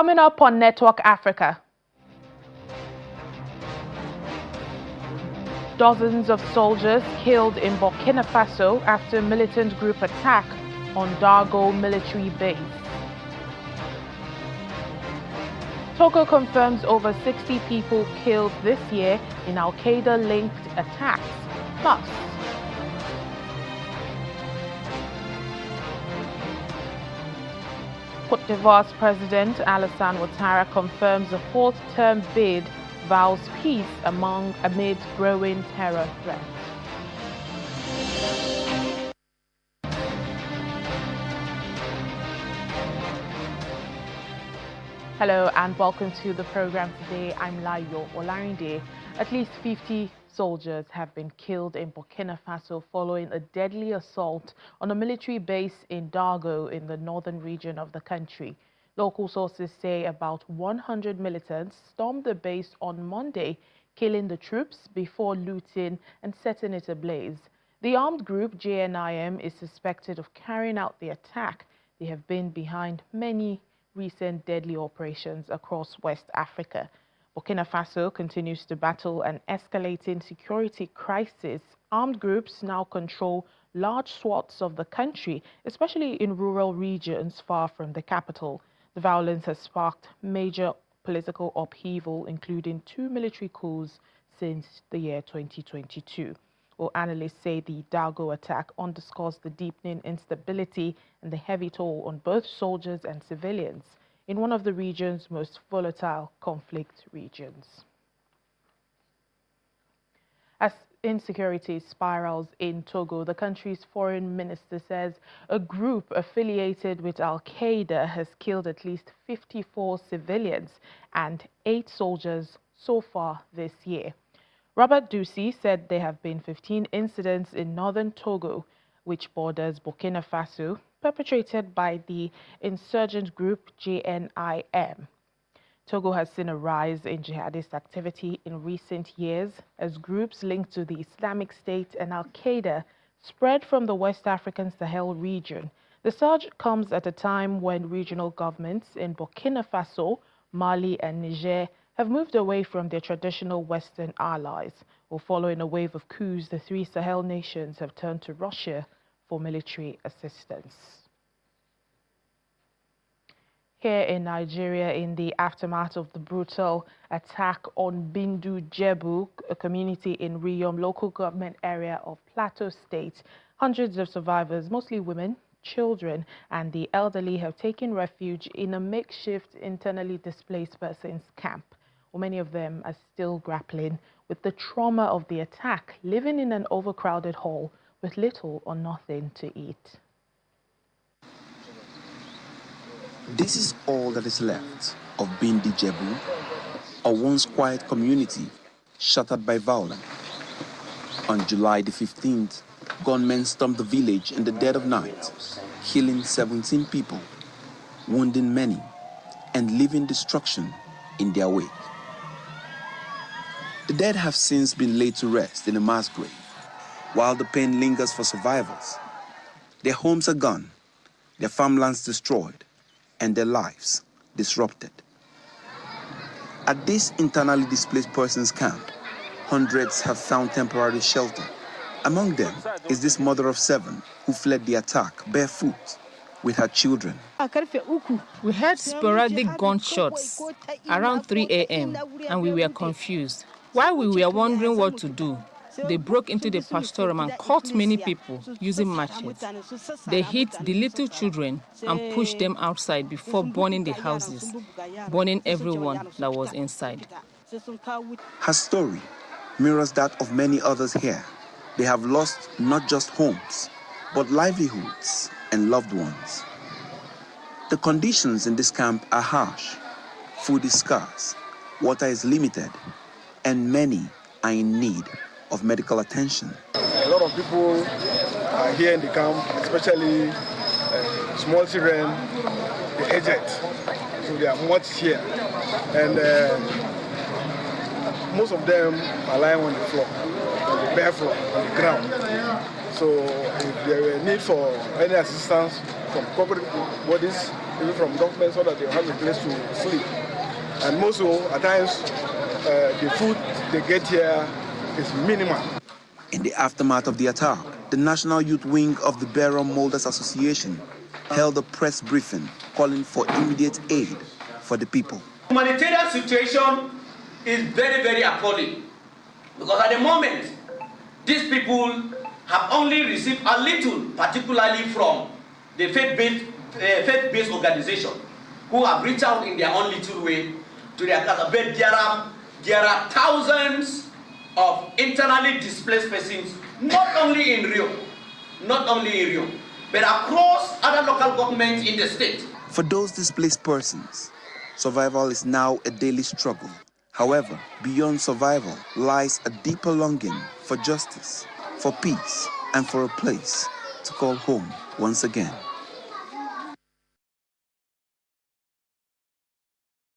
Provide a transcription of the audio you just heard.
Coming up on Network Africa, dozens of soldiers killed in Burkina Faso after militant group attack on Dargo military base. Togo confirms over 60 people killed this year in Al-Qaeda-linked attacks. Plus, Côte d'Ivoire's President Alassane Ouattara confirms a fourth-term bid vows peace amid growing terror threats. Hello and welcome to the program today. I'm Layo Olarinde. At least 50 soldiers have been killed in Burkina Faso following a deadly assault on a military base in Dargo in the northern region of the country. Local sources say about 100 militants stormed the base on Monday, killing the troops before looting and setting it ablaze. The armed group JNIM is suspected of carrying out the attack. They have been behind many recent deadly operations across West Africa. Burkina Faso continues to battle an escalating security crisis. Armed groups now control large swaths of the country, especially in rural regions far from the capital. The violence has sparked major political upheaval, including 2 military coups since the year 2022. Well, analysts say the Dargo attack underscores the deepening instability and the heavy toll on both soldiers and civilians in one of the region's most volatile conflict regions. As insecurity spirals in Togo, the country's foreign minister says a group affiliated with Al-Qaeda has killed at least 54 civilians and 8 soldiers so far this year. Robert Ducey said there have been 15 incidents in northern Togo, which borders Burkina Faso, perpetrated by the insurgent group JNIM. Togo has seen a rise in jihadist activity in recent years as groups linked to the Islamic State and Al-Qaeda spread from the West African Sahel region. The surge comes at a time when regional governments in Burkina Faso, Mali and Niger have moved away from their traditional Western allies. Or following a wave of coups, the 3 Sahel nations have turned to Russia for military assistance. Here in Nigeria, in the aftermath of the brutal attack on Bindu Jebu, a community in Riyom local government area of Plateau State, hundreds of survivors, mostly women, children and the elderly, have taken refuge in a makeshift internally displaced persons camp. Well, many of them are still grappling with the trauma of the attack, living in an overcrowded hall with little or nothing to eat. This is all that is left of Bindi Jebu, a once quiet community shattered by violence. On July the 15th, gunmen stormed the village in the dead of night, killing 17 people, wounding many, and leaving destruction in their wake. The dead have since been laid to rest in a mass grave, while the pain lingers for survivors. Their homes are gone, their farmlands destroyed, and their lives disrupted. At this internally displaced persons camp, hundreds have found temporary shelter. Among them is this mother of 7 who fled the attack barefoot with her children. We heard sporadic gunshots around 3 a.m. and we were confused. While we were wondering what to do, they broke into the pastorum and caught many people using machetes. They hit the little children and pushed them outside before burning the houses, burning everyone that was inside. Her story mirrors that of many others here. They have lost not just homes, but livelihoods and loved ones. The conditions in this camp are harsh. Food is scarce, water is limited, and many are in need of medical attention. A lot of people are here in the camp, especially small children, the aged. So they are much here. And most of them are lying on the floor, on the bare floor, on the ground. So if there were need for any assistance from corporate bodies, even from government, so that they have a place to sleep. And most so, at times, the food they get here is minimal. In the aftermath of the attack, the National Youth Wing of the Barron Molders Association held a press briefing calling for immediate aid for the people. The humanitarian situation is very, very appalling, because at the moment, these people have only received a little, particularly from the faith-based organization, who have reached out in their own little way to their country. But there are thousands of internally displaced persons, not only in Rio, but across other local governments in the state. For those displaced persons, survival is now a daily struggle. However, beyond survival lies a deeper longing for justice, for peace, and for a place to call home once again.